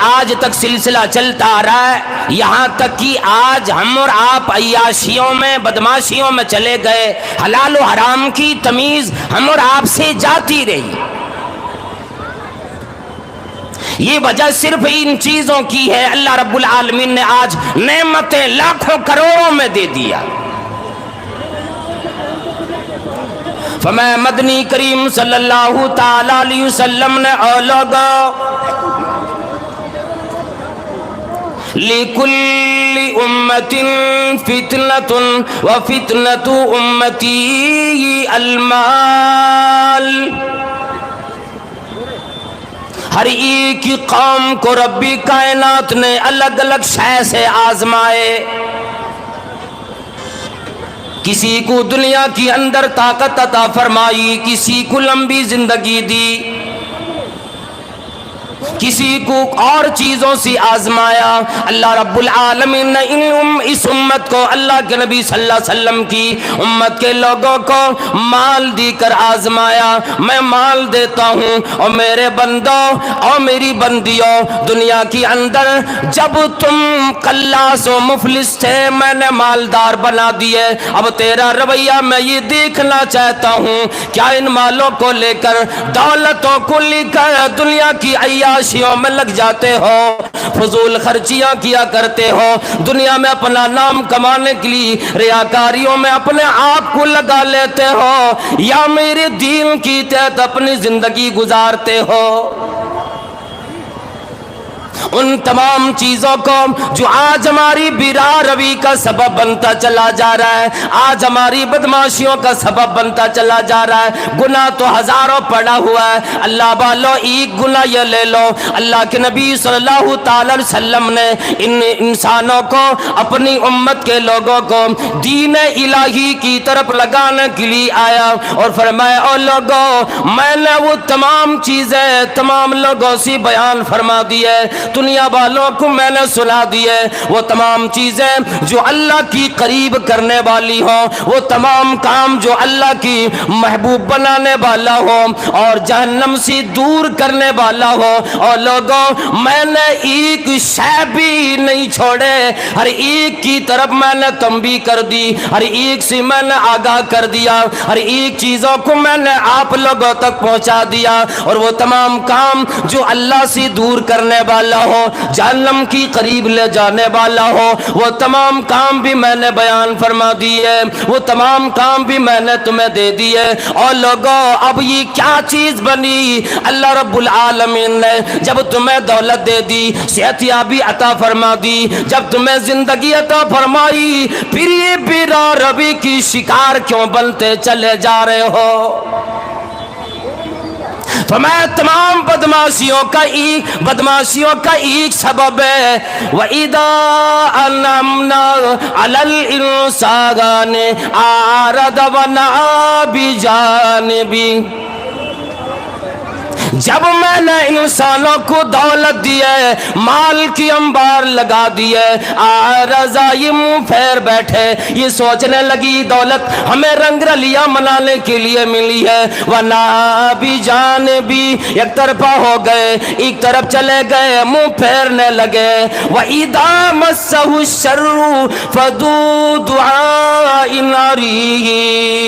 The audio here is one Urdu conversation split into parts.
آج تک سلسلہ چلتا آ رہا ہے، یہاں تک کہ آج ہم اور آپ عیاشیوں میں بدماشیوں میں چلے گئے، حلال و حرام کی تمیز ہم اور آپ سے جاتی رہی۔ یہ وجہ صرف ان چیزوں کی ہے، اللہ رب العالمین نے آج نعمتیں لاکھوں کروڑوں میں دے دیا۔ فرمایا مدنی کریم صلی اللہ تعالی علیہ وسلم نے اے لوگو، لِكُلِّ أُمَّةٍ فِتْنَةٌ وَفِتْنَةُ أُمَّتِي الْمَالِ، ہر ایک قوم کو ربی کائنات نے الگ الگ شے سے آزمائے۔ کسی کو دنیا کے اندر طاقت عطا فرمائی، کسی کو لمبی زندگی دی، کسی کو اور چیزوں سے آزمایا۔ اللہ رب العالمین نے اس امت کو، اللہ کے نبی صلی اللہ علیہ وسلم کی امت کے لوگوں کو مال دی کر آزمایا۔ میں مال دیتا ہوں اور میرے بندوں اور میری بندیوں، دنیا کے اندر جب تم قلاص و مفلس تھے میں نے مالدار بنا دیے، اب تیرا رویہ میں یہ دیکھنا چاہتا ہوں، کیا ان مالوں کو لے کر، دولتوں کو لے کر دنیا کی عیاشیوں میں لگ جاتے ہو، فضول خرچیاں کیا کرتے ہو، دنیا میں اپنا نام کمانے کے لیے ریاکاریوں میں اپنے آپ کو لگا لیتے ہو، یا میرے دین کی تحت اپنی زندگی گزارتے ہو؟ ان تمام چیزوں کو جو آج ہماری بیرا روی کا سبب بنتا چلا جا رہا ہے، آج ہماری بدماشیوں کا سبب بنتا چلا جا رہا ہے۔ گناہ تو ہزاروں پڑا ہوا ہے، اللہ والو ایک گناہ یہ لے لو، اللہ کے نبی صلی اللہ تعالی علیہ وسلم نے ان انسانوں کو، اپنی امت کے لوگوں کو دین الہی کی طرف لگانے کے لیے آیا اور فرمایا او لوگوں، میں نے وہ تمام چیزیں تمام لوگوں سے بیان فرما دی ہے، دنیا والوں کو میں نے سنا دیے، وہ تمام چیزیں جو اللہ کی قریب کرنے والی ہوں، وہ تمام کام جو اللہ کی محبوب بنانے والا ہو اور جہنم سے دور کرنے والا ہو، اور لوگوں میں نے ایک شے بھی نہیں چھوڑے، ہر ایک کی طرف میں نے تنبیہ کر دی، ہر ایک سے میں نے آگاہ کر دیا، ہر ایک چیزوں کو میں نے آپ لوگوں تک پہنچا دیا، اور وہ تمام کام جو اللہ سے دور کرنے والا ہو، جہنم کی قریب لے جانے والا ہو، وہ تمام کام بھی میں نے بیان فرما دیے، وہ تمام کام بھی میں نے تمہیں دے دیے۔ اور لوگوں اب یہ کیا چیز بنی؟ اللہ رب العالمین نے جب تمہیں دولت دے دی، صحت یابی عطا فرما دی، جب تمہیں زندگی عطا فرمائی، پھر یہ بیرا روی کی شکار کیوں بنتے چلے جا رہے ہو؟ فرمایا تمام بدماشیوں کا ایک سبب ہے، وَإِذَا أَنْعَمْنَا عَلَى الْإِنسَانِ أَعْرَضَ وَنَأَىٰ بِجَانِبِهِ، جب میں نے انسانوں کو دولت دی ہے، مال کی انبار لگا دی ہے، آرزا یہ منہ پھیر بیٹھے، یہ سوچنے لگی دولت ہمیں رنگ رلیاں منانے کے لیے ملی ہے، ورنہ بھی جانے بھی ایک طرفہ ہو گئے، ایک طرف چلے گئے، منہ پھیرنے لگے۔ وَإِذَا مَسَّهُ الشَّرُّ فَذُو دُعَاءٍ عَرِيضٍ،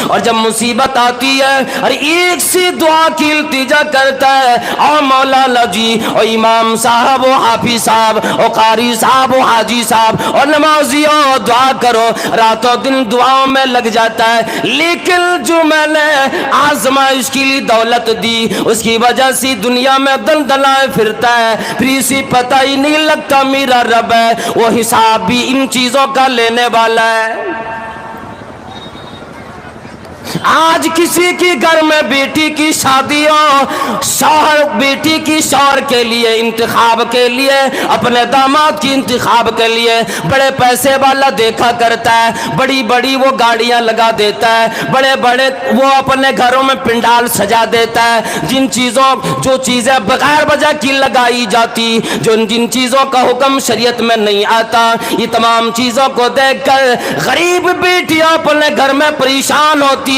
اور جب مصیبت آتی ہے ہر ایک سے دعا کی التجا کرتا ہے، اور مولانا جی اور امام صاحب و حافظ صاحب اور قاری صاحب و حاجی صاحب اور نمازیوں دعا کرو، راتوں دن دعاؤں میں لگ جاتا ہے، لیکن جو میں نے آزمائش کے لیے دولت دی اس کی وجہ سے دنیا میں دندنائے پھرتا ہے، پھر اسی پتہ ہی نہیں لگتا میرا رب ہے وہ حساب بھی ان چیزوں کا لینے والا ہے۔ آج کسی کی گھر میں بیٹی کی شادی ہو، شوہر بیٹی کی شوہر کے لیے انتخاب کے لیے، اپنے داماد کی انتخاب کے لیے بڑے پیسے والا دیکھا کرتا ہے، بڑی بڑی وہ گاڑیاں لگا دیتا ہے، بڑے بڑے وہ اپنے گھروں میں پنڈال سجا دیتا ہے، جو چیزیں بغیر وجہ کی لگائی جاتی، جن چیزوں کا حکم شریعت میں نہیں آتا، یہ تمام چیزوں کو دیکھ کر غریب بیٹیاں اپنے گھر میں پریشان ہوتی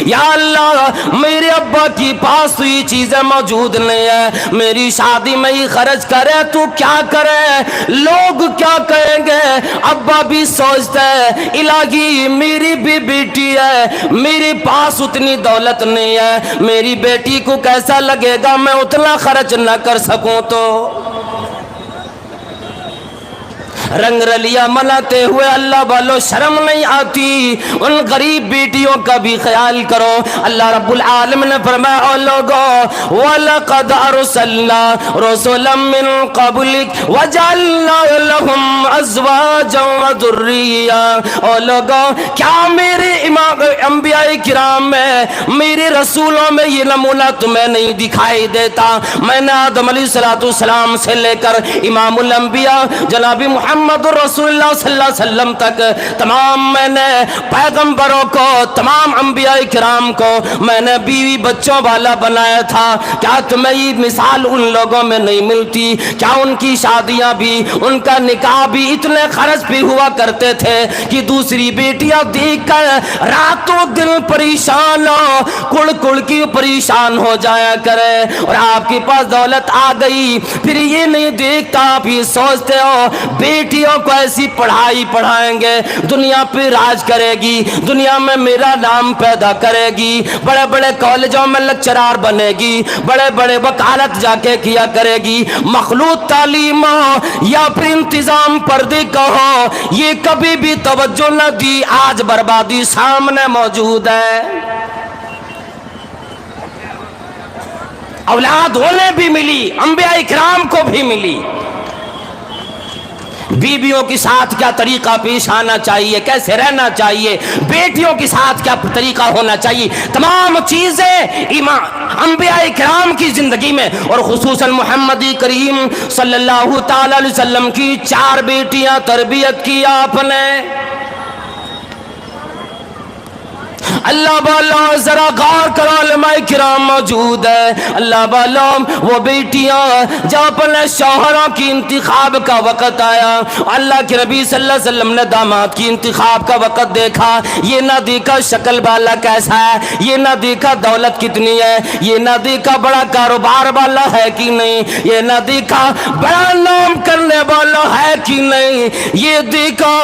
یا اللہ میرے ابا کی پاس تو یہ چیزیں موجود نہیں ہے، میری شادی میں ہی خرچ کرے تو کیا کرے، لوگ کیا کہیں گے۔ ابا بھی سوچتا ہے الہی میری بھی بیٹی ہے، میرے پاس اتنی دولت نہیں ہے، میری بیٹی کو کیسا لگے گا میں اتنا خرچ نہ کر سکوں تو۔ رنگ رلیا مناتے ہوئے اللہ والو شرم نہیں آتی، ان غریب بیٹیوں کا بھی خیال کرو۔ اللہ رب العالمین نے فرمایا او لوگو وَلَقَدْ أَرْسَلْنَا رُسُلًا مِّن قَبْلِكَ وَجَعَلْنَا لَهُمْ أَزْوَاجًا وَذُرِّيَّةً۔ او لوگو کیا میرے انبیاء کرام میں، میرے رسولوں میں یہ نمونہ تمہیں نہیں دکھائی دیتا؟ میں نے آدم علیہ السلام سے لے کر امام الانبیاء جناب محمد رسول اللہ صلی اللہ علیہ وسلم تک تمام میں نے پیغمبروں کو، تمام انبیاء کرام کو میں نے بیوی بچوں والا بنایا تھا۔ کیا تمہیں یہ مثال ان لوگوں میں نہیں ملتی؟ کیا ان کی شادیاں بھی، ان کا نکاح بھی اتنے خرچ بھی ہوا کرتے تھے کہ دوسری بیٹیاں دیکھ کر راتوں دن پریشان ہو، کڑ کڑ کی پریشان ہو جایا کرے۔ اور آپ کے پاس دولت آ گئی پھر یہ نہیں دیکھتا، آپ یہ سوچتے ہو بیٹیوں کو ایسی پڑھائی پڑھائیں گے دنیا پہ راج کرے گی، دنیا میں میرا نام پیدا کرے گی، بڑے بڑے کالجوں میں لیکچرار بنے گی، بڑے بڑے وکالت جا کے کیا کرے گی۔ مخلوط تعلیم ہو یا پھر انتظام پردے کا ہو، یہ کبھی بھی توجہ نہ دی، آج بربادی سامنے موجود ہے۔ اولاد انہیں بھی ملی، انبیاء اکرام کو بھی ملی۔ بیویوں کے ساتھ کیا طریقہ پیش آنا چاہیے، کیسے رہنا چاہیے، بیٹیوں کے ساتھ کیا طریقہ ہونا چاہیے، تمام چیزیں انبیاء کرام کی زندگی میں، اور خصوصاً محمد کریم صلی اللہ تعالی علیہ وسلم کی 4 بیٹیاں تربیت کی آپ نے۔ اللہ والوں ذرا غور کرو، علماء کرام موجود ہے، اللہ والوں وہ بیٹیاں جب اپنے شوہروں کی انتخاب کا وقت آیا، اللہ کے نبی صلی اللہ علیہ وسلم نے داماد کی انتخاب کا وقت دیکھا، یہ نہ دیکھا شکل والا کیسا ہے، یہ نہ دیکھا دولت کتنی ہے، یہ نہ دیکھا بڑا کاروبار والا ہے کہ نہیں، یہ نہ دیکھا بڑا نام کرنے والا ہے کہ نہیں، یہ دیکھا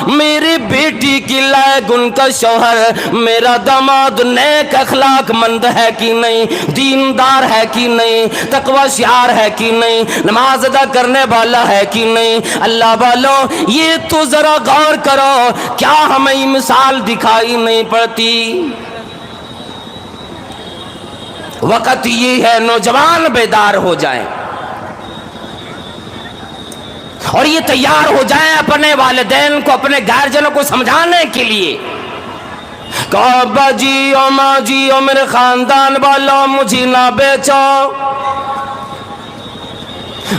میری بیٹی کی لائق ان کا شوہر، میرا داماد نیک اخلاق مند ہے کہ نہیں، دیندار ہے کہ نہیں، تقوی شعار ہے کہ نہیں، نماز ادا کرنے والا ہے کہ نہیں۔ اللہ والوں یہ تو ذرا غور کرو، کیا ہمیں مثال دکھائی نہیں پڑتی؟ وقت یہ ہے نوجوان بیدار ہو جائیں اور یہ تیار ہو جائیں اپنے والدین کو، اپنے گارجنوں کو سمجھانے کے لیے کہ ابا جی او ماں جی او میرے خاندان والوں مجھے نہ بیچو،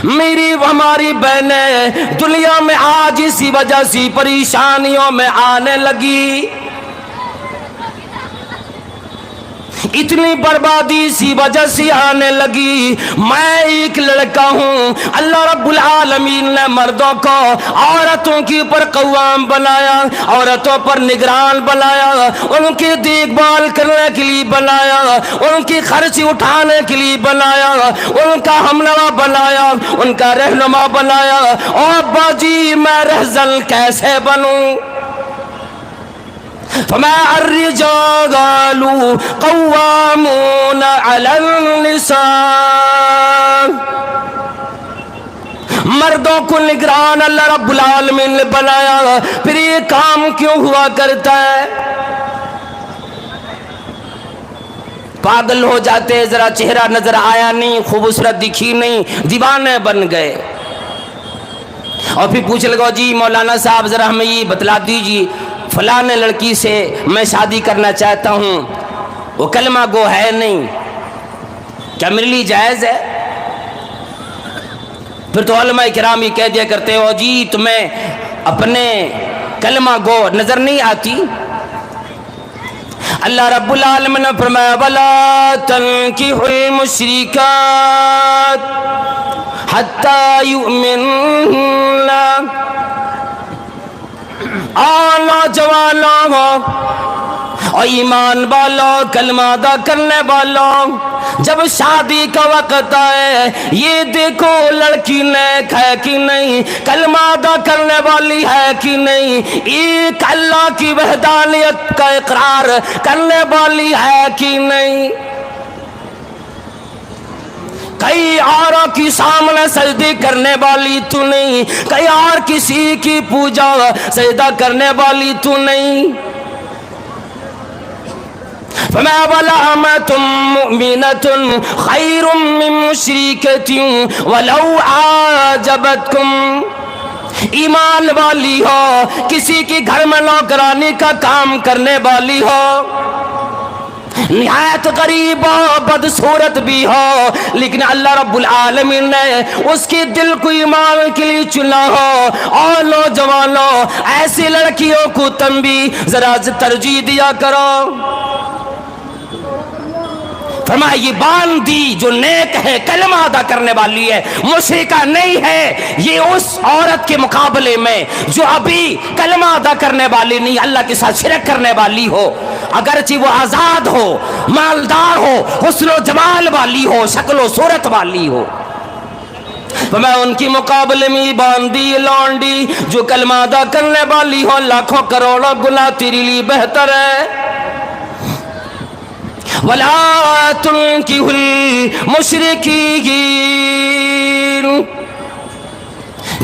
میری ہماری بہنیں دنیا میں آج اسی وجہ سے پریشانیوں میں آنے لگی، اتنی بربادی اسی وجہ سے آنے لگی۔ میں ایک لڑکا ہوں، اللہ رب العالمین نے مردوں کو عورتوں کے اوپر قوام بنایا، عورتوں پر نگران بنایا، ان کی دیکھ بھال کرنے کے لیے بنایا، ان کی خرچ اٹھانے کے لیے بنایا، ان کا ہمنوا بنایا، ان کا رہنما بنایا۔ اور ابا جی میں رہزن کیسے بنوں؟ فما الرجال قوامون علی النساء، مردوں کو نگران اللہ رب العالمین نے بنایا، پھر یہ کام کیوں ہوا کرتا ہے؟ پاگل ہو جاتے، ذرا چہرہ نظر آیا نہیں، خوبصورت دکھی نہیں، دیوانے بن گئے، اور پھر پوچھ لگو جی مولانا صاحب ذرا ہمیں یہ بتلا دیجیے فلاں لڑکی سے میں شادی کرنا چاہتا ہوں، وہ کلمہ گو ہے نہیں، کیا میرے لیے جائز ہے؟ پھر تو علماء کرام یہ کہہ دیا کرتے ہو جی تمہیں اپنے کلمہ گو نظر نہیں آتی؟ اللہ رب العالمین نے فرمایا وَلَا تَنْكِحُوا الْمُشْرِكَاتِ حَتَّى يُؤْمِنَّ، نوجوانوں اور ایمان والوں کلمہ ادا کرنے والوں، جب شادی کا وقت آئے یہ دیکھو لڑکی نیک ہے کہ نہیں، کلمہ ادا کرنے والی ہے کہ نہیں، ایک اللہ کی وحدانیت کا اقرار کرنے والی ہے کہ نہیں، کئی اوروں کی سامنے سجدے کرنے والی تو نہیں، کئی اور کسی کی پوجا سجدہ کرنے والی تو نہیں۔ فما ولامة مؤمنة خير من مشركة ولو عاجبتكم، ایمان والی ہو، کسی کی گھر میں نوکرانی کا کام کرنے والی ہو، نہایت غریب ہو، بدصورت بھی ہو، لیکن اللہ رب العالمین نے اس کی دل کو ایمان کے لیے چنا ہو، اور نوجوانوں ایسی لڑکیوں کو تم بھی ذرا ترجیح دیا کرو۔ فرمایا یہ باندھی جو نیک ہے، کلمہ ادا کرنے والی ہے، مشرکہ نہیں ہے، یہ اس عورت کے مقابلے میں جو ابھی کلمہ ادا کرنے والی نہیں، اللہ کے ساتھ شرک کرنے والی ہو، اگرچہ وہ آزاد ہو، مالدار ہو، حسن و جمال والی ہو، شکل و صورت والی ہو، میں ان کی مقابلے میں باندھی لونڈی جو کلمہ ادا کرنے والی ہو لاکھوں کروڑوں گنا تیرے لیے بہتر ہے۔ وَلَا تُنْكِحُوا الْمُشْرِكِينَ،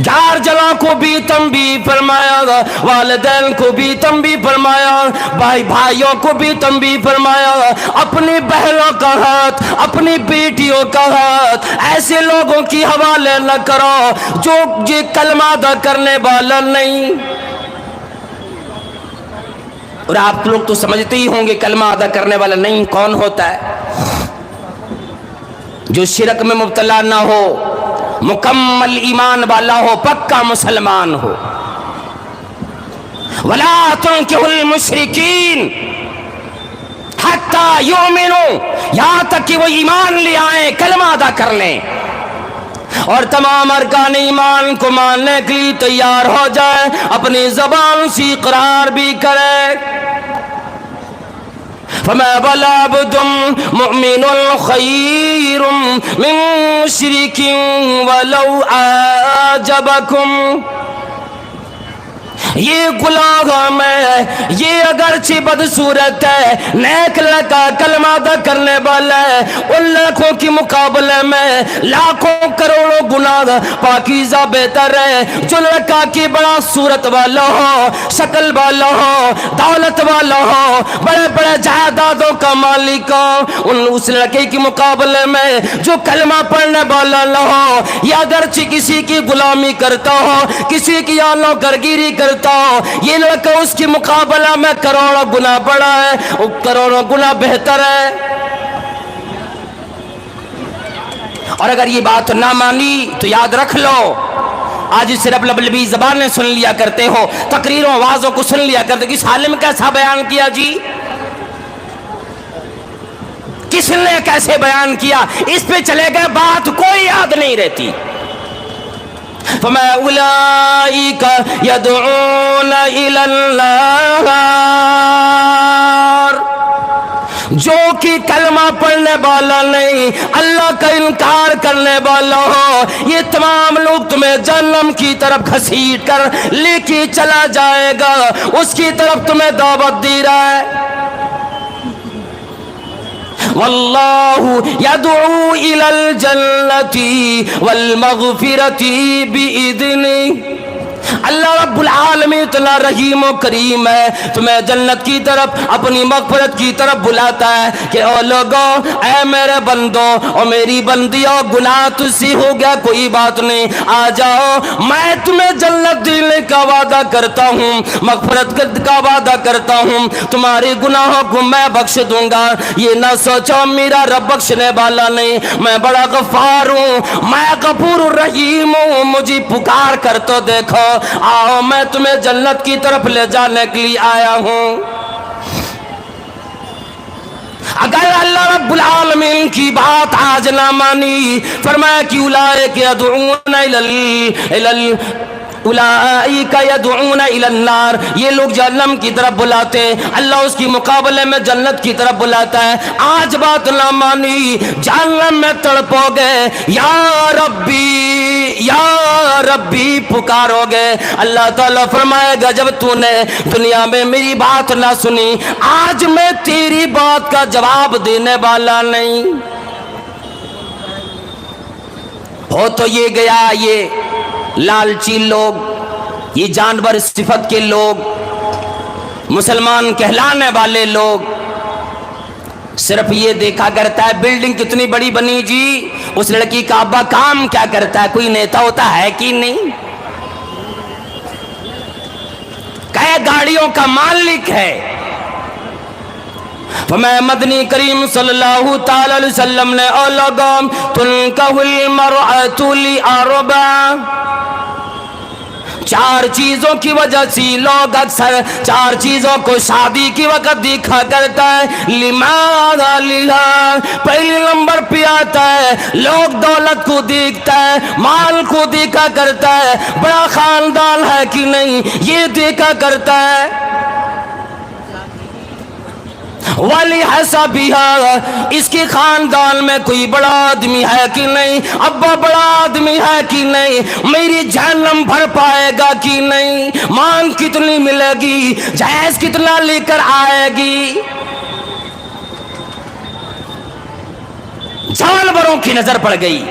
جار جلا کو بھی تنبیہ فرمایا، والدین کو بھی تنبیہ فرمایا، بھائی بھائیوں کو بھی تنبیہ فرمایا، اپنی بہنوں کا ہاتھ، اپنی بیٹیوں کا ہاتھ ایسے لوگوں کی حوالے نہ کرو جو یہ کلمہ ادا کرنے والا نہیں۔ اور آپ لوگ تو سمجھتے ہی ہوں گے کلمہ ادا کرنے والا نہیں کون ہوتا ہے؟ جو شرک میں مبتلا نہ ہو، مکمل ایمان والا ہو، پکا مسلمان ہو۔ وَلَا تُنْكِحُوا الْمُشْرِكِينَ حَتَّى يُؤْمِنُوا، یہاں تک کہ وہ ایمان لے آئیں، کلمہ ادا کر لیں اور تمام ارکان ایمان کو ماننے کے لیے تیار ہو جائے، اپنی زبان سے اقرار بھی کرے۔ فما بلا عبد مؤمن خیر من مشرک ولو اعجبکم، یہ غلام ہے، یہ اگرچہ بدصورت ہے، نیک لڑکا کلمہ ادا کرنے والا ہے، ان لڑکوں کے مقابلے میں لاکھوں کروڑوں گنا پاکیزہ بہتر ہے۔ جو لڑکا کی بڑا صورت والا ہو، شکل والا ہو، دولت والا ہو، بڑے بڑے جائیدادوں کا مالک ہو، اس لڑکے کے مقابلے میں جو کلمہ پڑھنے والا نہ ہو، یا اگرچہ کسی کی غلامی کرتا ہو، کسی کی نوکرگیری کرتا ہو، یہ لڑکا اس کے مقابلہ میں کروڑوں گنا بڑا ہے، کروڑوں گنا بہتر ہے۔ اور اگر یہ بات نہ مانی تو یاد رکھ لو، آج صرف لبلبی زبانیں سن لیا کرتے ہو، تقریروں آوازوں کو سن لیا کرتے، کس عالم کیسا بیان کیا جی، کس نے کیسے بیان کیا، اس پہ چلے گئے بات کوئی یاد نہیں رہتی۔ فما اولئک یدعون الی النار، جو کہ کلمہ پڑھنے والا نہیں، اللہ کا انکار کرنے والا ہو، یہ تمام لوگ تمہیں جہنم کی طرف گھسیٹ کر لے کے چلا جائے گا، اس کی طرف تمہیں دعوت دے رہا ہے۔ واللہ یدعو الی الجنۃ والمغفرۃ بإذنہ، اللہ رب العالمین اتنا رحیم و کریم ہے، تمہیں جنت کی طرف، اپنی مغفرت کی طرف بلاتا ہے کہ او لوگوں، اے میرے بندوں اور میری بندیوں، گناہ تجھ سے ہو گیا کوئی بات نہیں، آ جاؤ، میں تمہیں جنت دینے کا وعدہ کرتا ہوں، مغفرت کا وعدہ کرتا ہوں، تمہارے گناہوں کو میں بخش دوں گا۔ یہ نہ سوچو میرا رب بخشنے والا نہیں، میں بڑا غفار ہوں، میں غفور الرحیم ہوں، مجھے پکار کر تو دیکھو، آؤ میں تمہیں جنت کی طرف لے جانے کے لیے آیا ہوں۔ اگر اللہ رب العالمین کی بات آج نہ مانی، فرمایا کہ اولئک یدعون اولئک یدعون الی النار، یہ لوگ جہنم کی طرف بلاتے ہیں، اللہ اس کی مقابلے میں جنت کی طرف بلاتا ہے۔ آج بات نہ مانی، جہنم میں تڑپو گے، یا ربی پکارو گے، اللہ تعالیٰ فرمائے گا جب تو نے دنیا میں میری بات نہ سنی، آج میں تیری بات کا جواب دینے والا نہیں۔ ہو تو یہ گیا یہ لالچی لوگ، یہ جانور صفت کے لوگ، مسلمان کہلانے والے لوگ، صرف یہ دیکھا کرتا ہے بلڈنگ کتنی بڑی بنی جی، اس لڑکی کا ابا کام کیا کرتا ہے، کوئی نیتا ہوتا ہے کہ نہیں، کئی گاڑیوں کا مالک ہے۔ فرمایا مدنی کریم صلی اللہ تعالی علیہ وسلم نے او لوگوں تنکح المرأۃ لأربع، چار چیزوں کی وجہ سے لوگ اکثر چار چیزوں کو شادی کی وقت دیکھا کرتا ہے۔ لماذا لہا، پہلی نمبر پہ آتا ہے لوگ دولت کو دیکھتا ہے، مال کو دیکھا کرتا ہے، بڑا خاندان ہے کہ نہیں یہ دیکھا کرتا ہے۔ وَلِحَسَبِهَا، اس کے خاندان میں کوئی بڑا آدمی ہے کہ نہیں، ابا بڑا آدمی ہے کہ نہیں، میری جہنم بھر پائے گا کہ نہیں، مانگ کتنی ملے گی، جہیز کتنا لے کر آئے گی۔ جانوروں کی نظر پڑ گئی۔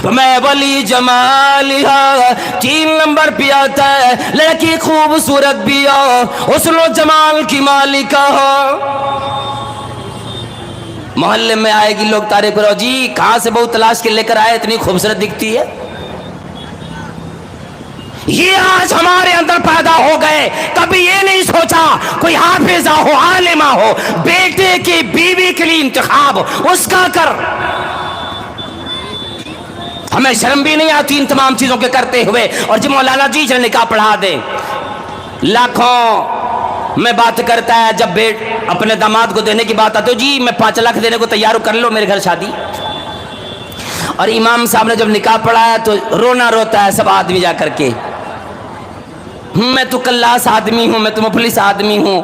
میں ولی جمالہا، تین نمبر پہ آتا ہے لڑکی خوبصورت بھی ہو، حسن و جمال کی مالکہ ہو۔ محلے میں آئے گی لوگ تارے کرو جی کہاں سے بہو تلاش کے لے کر آئے، اتنی خوبصورت دکھتی ہے۔ یہ آج ہمارے اندر پیدا ہو گئے، کبھی یہ نہیں سوچا کوئی حافظہ ہو، عالمہ ہو، بیٹے کی بیوی کے لیے انتخاب اس کا کر۔ ہمیں شرم بھی نہیں آتی ان تمام چیزوں کے کرتے ہوئے، اور جی مولانا جی چلے نکاح پڑھا دیں، لاکھوں میں بات کرتا ہے، جب اپنے داماد کو دینے کی بات آتی ہے جی میں 5 لاکھ دینے کو تیار کر لو میرے گھر شادی، اور امام صاحب نے جب نکاح پڑھایا تو رونا روتا ہے سب آدمی جا کر کے، میں تو کلاس آدمی ہوں، میں تو مفلس آدمی ہوں،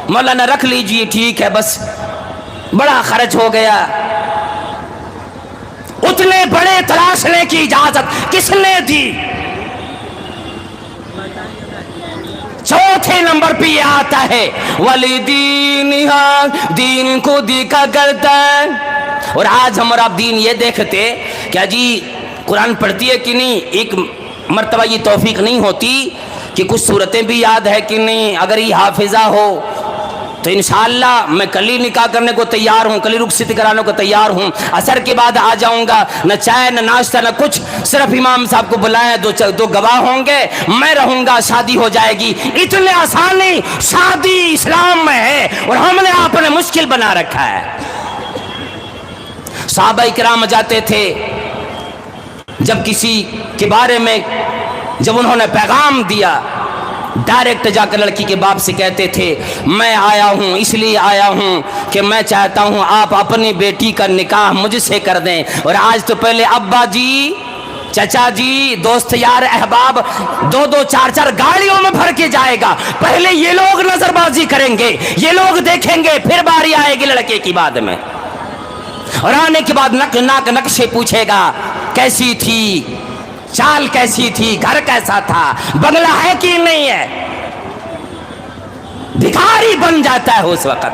مولانا رکھ لیجئے ٹھیک ہے، بس بڑا خرچ ہو گیا۔ اتنے بڑے تلاشنے کی اجازت کس نے دی؟ چوتھے نمبر پہ یہ آتا ہے وَلِدِينِهَا، دین کو دیکھا کرتا ہے۔ اور آج ہم اور آپ دین یہ دیکھتے کیا جی قرآن پڑھتی ہے کہ نہیں، ایک مرتبہ یہ توفیق نہیں ہوتی کہ کچھ صورتیں بھی یاد ہے کہ نہیں، اگر یہ حافظہ ہو تو انشاءاللہ میں کل ہی نکاح کرنے کو تیار ہوں، کل ہی رخصتی کرانے کو تیار ہوں، عصر کے بعد آ جاؤں گا، نہ چائے نہ ناشتہ نہ کچھ، صرف امام صاحب کو بلائیں، دو گواہ ہوں گے، میں رہوں گا، شادی ہو جائے گی۔ اتنے آسانی شادی اسلام میں ہے، اور ہم نے آپ نے مشکل بنا رکھا ہے۔ صحابہ کرام جاتے تھے، جب کسی کے بارے میں جب انہوں نے پیغام دیا، ڈائریکٹ جا کر لڑکی کے باپ سے کہتے تھے میں آیا ہوں، اس لیے آیا ہوں کہ میں چاہتا ہوں آپ اپنی بیٹی کا نکاح مجھ سے کر دیں۔ اور آج تو پہلے ابا جی، چچا جی، دوست یار احباب 2 4 گاڑیوں میں بھر کے جائے گا، پہلے یہ لوگ نظر بازی کریں گے، یہ لوگ دیکھیں گے، پھر باری آئے گی لڑکے کی بعد میں، اور آنے کے بعد ناک نقشے پوچھے گا کیسی تھی، چال کیسی تھی، گھر کیسا تھا، بنگلہ ہے کہ نہیں ہے، بھکاری بن جاتا ہے اس وقت۔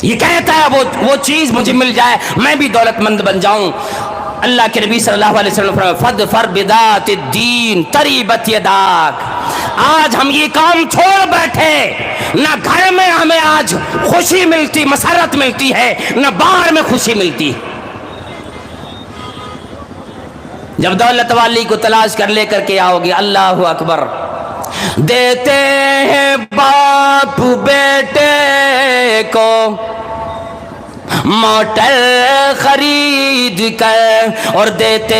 یہ کہتا ہے وہ چیز مجھے مل جائے میں بھی دولت مند بن جاؤں۔ اللہ کے نبی صلی اللہ علیہ وسلم فرمایا فَادْفَرْ بِذَاتِ الدِّينِ تَرِبَتْ يَدَاكَ، آج ہم یہ کام چھوڑ بیٹھے، نہ گھر میں ہمیں آج خوشی ملتی، مسرت ملتی ہے، نہ باہر میں خوشی ملتی۔ جب دولت والی کو تلاش کر لے کر کے آؤ گے، اللہ اکبر، دیتے ہیں باپ بیٹے کو موٹر خرید کر اور دیتے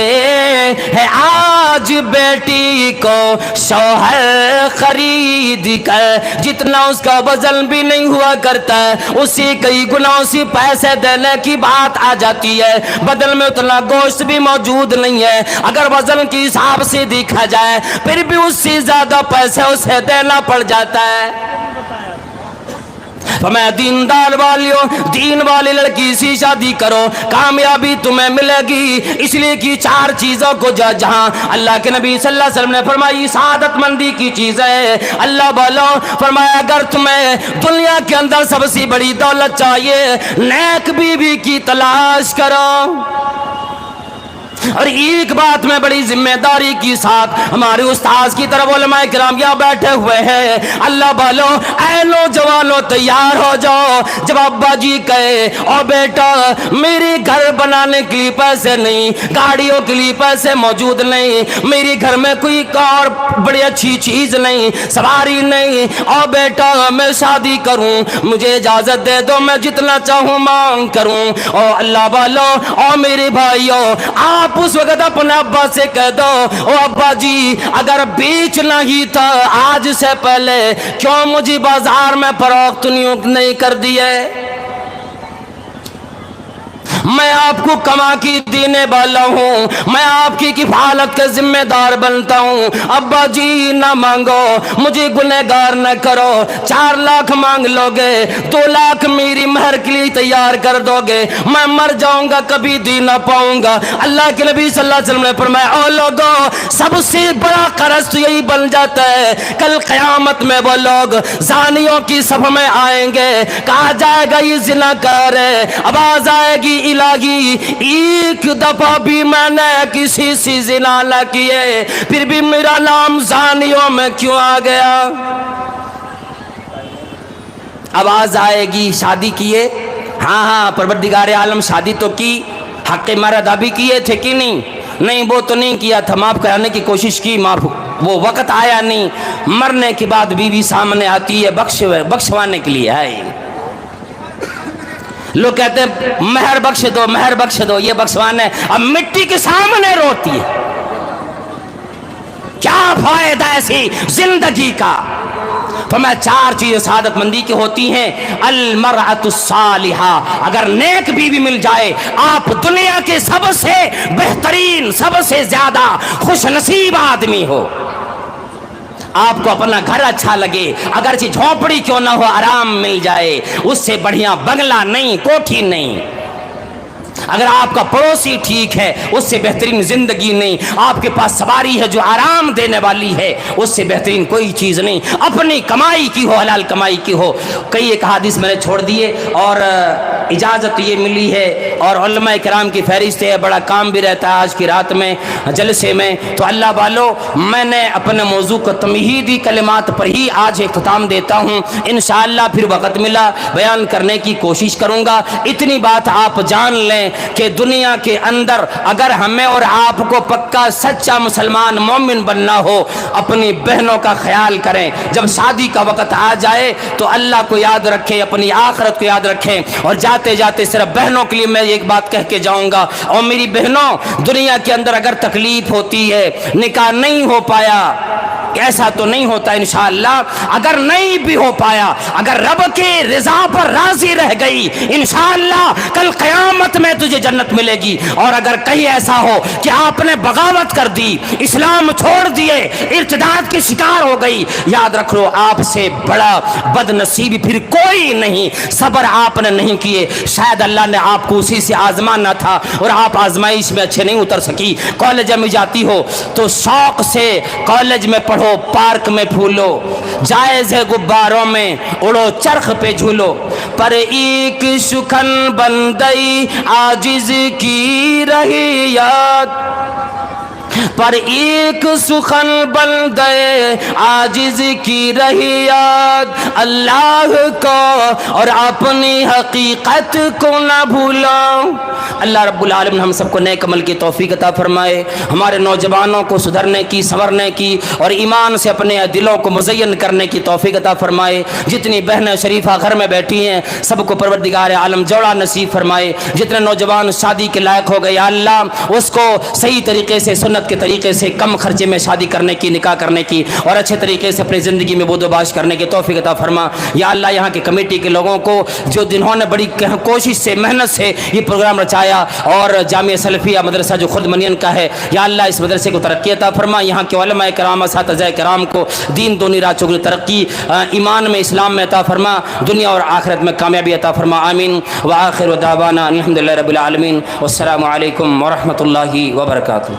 ہیں آج بیٹی کو شوہر خرید کر، جتنا اس کا وزن بھی نہیں ہوا کرتا ہے اسی کئی گنا اسی پیسے دینے کی بات آ جاتی ہے، بدل میں اتنا گوشت بھی موجود نہیں ہے، اگر وزن کے حساب سے دیکھا جائے پھر بھی اس سے زیادہ پیسے اسے دینا پڑ جاتا ہے۔ میں دیندار والیوں، دین والی لڑکی سی شادی کرو، کامیابی تمہیں ملے گی، اس لیے کہ چار چیزوں کو جہاں اللہ کے نبی صلی اللہ علیہ وسلم نے فرمائی سعادت مندی کی چیزیں، اللہ بولو فرمایا اگر تمہیں دنیا کے اندر سب سے بڑی دولت چاہیے نیک بیوی کی تلاش کرو۔ اور ایک بات میں بڑی ذمہ داری کے ساتھ ہمارے استاذ کی طرف علماء کرام یہاں بیٹھے ہوئے ہیں، اللہ بولو اے نوجوانوں تیار ہو جاؤ، جب ابا جی کہے او بیٹا میرے گھر بنانے کے لیے پیسے نہیں، گاڑیوں کے لیے پیسے موجود نہیں، میرے گھر میں کوئی اور بڑی اچھی چیز نہیں، سواری نہیں، او بیٹا میں شادی کروں، مجھے اجازت دے دو میں جتنا چاہوں مانگ کروں۔ او اللہ والو او میرے بھائیو آپ اس وقت اپنے ابا سے کہہ دو او ابا جی اگر بیچنا ہی تھا آج سے پہلے کیوں مجھے بازار میں فروخت نہیں کر دیے، میں آپ کو کما کی دینے والا ہوں، میں آپ کی کفالت کے ذمہ دار بنتا ہوں، ابا جی نہ مانگو مجھے گنہگار نہ کرو، 4 لاکھ مانگ لو گے 2 لاکھ میری مہر کے لیے تیار کر دو گے، میں مر جاؤں گا کبھی دی نہ پاؤں گا۔ اللہ کے نبی صلی اللہ علیہ وسلم نے فرمایا او لوگوں سب سے بڑا قرض تو یہی بن جاتا ہے کل قیامت میں وہ لوگ زانیوں کی صف میں آئیں گے، کہا جائے گا یہ زنا کار ہے، آواز آئے گی الہی ایک دفعہ بھی میں نے کسی سے زنا نہ کیے پھر بھی میرا نام زانیوں میں کیوں آ گیا؟ آواز آئے گی شادی کیے؟ ہاں ہاں پروردگار عالم شادی تو کی، حق مرد ابھی کیے تھے کہ نہیں؟ نہیں وہ تو نہیں کیا تھا، معاف کرانے کی کوشش کی، معاف وہ وقت آیا نہیں، مرنے کے بعد بیوی سامنے آتی ہے بخشوانے کے لیے آئے، لوگ کہتے ہیں مہر بخش دو مہر بخش دو، یہ بخشوانے اب مٹی کے سامنے روتی ہے، کیا فائدہ ایسی زندگی کا؟ فرمایا 4 چیزیں سعادت مندی کی ہوتی ہیں، المرأۃ الصالحہ، اگر نیک بیوی مل جائے آپ دنیا کے سب سے بہترین سب سے زیادہ خوش نصیب آدمی ہو، آپ کو اپنا گھر اچھا لگے اگرچہ جھونپڑی کیوں نہ ہو آرام مل جائے، اس سے بڑھیا بنگلہ نہیں کوٹھی نہیں، اگر آپ کا پڑوسی ٹھیک ہے اس سے بہترین زندگی نہیں، آپ کے پاس سواری ہے جو آرام دینے والی ہے اس سے بہترین کوئی چیز نہیں، اپنی کمائی کی ہو حلال کمائی کی ہو۔ کئی ایک حدیث میں نے چھوڑ دیے اور اجازت یہ ملی ہے اور علماء کرام کی فہرست ہے، بڑا کام بھی رہتا ہے آج کی رات میں جلسے میں، تو اللہ والو میں نے اپنے موضوع کو تمہیدی کلمات پر ہی آج اختتام دیتا ہوں، انشاءاللہ پھر وقت ملا بیان کرنے کی کوشش کروں گا۔ اتنی بات آپ جان لیں کہ دنیا کے اندر اگر ہمیں اور آپ کو پکا سچا مسلمان مومن بننا ہو اپنی بہنوں کا خیال کریں، جب شادی کا وقت آ جائے تو اللہ کو یاد رکھیں، اپنی آخرت کو یاد رکھیں، اور جاتے جاتے صرف بہنوں کے لیے میں ایک بات کہہ کے جاؤں گا، اور میری بہنوں دنیا کے اندر اگر تکلیف ہوتی ہے نکاح نہیں ہو پایا، ایسا تو نہیں ہوتا انشاءاللہ، اگر نہیں بھی ہو پایا اگر رب کے رضا پر راضی رہ گئی انشاءاللہ کل قیامت میں تجھے جنت ملے گی، اور اگر کہیں ایسا ہو کہ آپ نے بغاوت کر دی اسلام چھوڑ دیے ارتداد کی شکار ہو گئی، یاد رکھ لو آپ سے بڑا بد نصیب پھر کوئی نہیں، صبر آپ نے نہیں کیے شاید اللہ نے آپ کو اسی سے آزمانا تھا اور آپ آزمائش میں اچھے نہیں اتر سکی۔ کالج میں جاتی ہو تو شوق سے کالج میں پڑھو، پارک میں پھولو، جائز ہے غباروں میں اڑو چرخ پہ جھولو، پر ایک شکن بندئی عاجز کی رہی یاد، پر ایک سخن بندے عاجز کی رہی یاد اللہ کو اور اپنی حقیقت کو نہ بھولو۔ اللہ رب العالمین ہم سب کو نیک عمل کی توفیق عطا فرمائے، ہمارے نوجوانوں کو سدھرنے کی، سنورنے کی اور ایمان سے اپنے دلوں کو مزین کرنے کی توفیق عطا فرمائے۔ جتنی بہنیں شریفہ گھر میں بیٹھی ہیں سب کو پروردگار عالم جوڑا نصیب فرمائے۔ جتنے نوجوان شادی کے لائق ہو گئے یا اللہ اس کو صحیح طریقے سے سنت کے طریقے سے کم خرچے میں شادی کرنے کی، نکاح کرنے کی اور اچھے طریقے سے اپنی زندگی میں بود و باش کرنے کی توفیق عطا فرما۔ یا اللہ یہاں کی کمیٹی کے لوگوں کو جو جنہوں نے بڑی کوشش سے، محنت سے یہ پروگرام رچایا اور جامعہ سلفیہ مدرسہ جو خود منین کا ہے، یا اللہ اس مدرسے کو ترقی عطا فرما۔ یہاں کے علماء کرام، اساتذہ کرام کو دین دونی رات چگنی ترقی، ایمان میں، اسلام میں عطا فرما، دنیا اور آخرت میں کامیابی عطا فرما، آمین۔ وآخر دعوانا الحمدللہ رب العالمین، والسلام علیکم ورحمۃ اللہ وبرکاتہ۔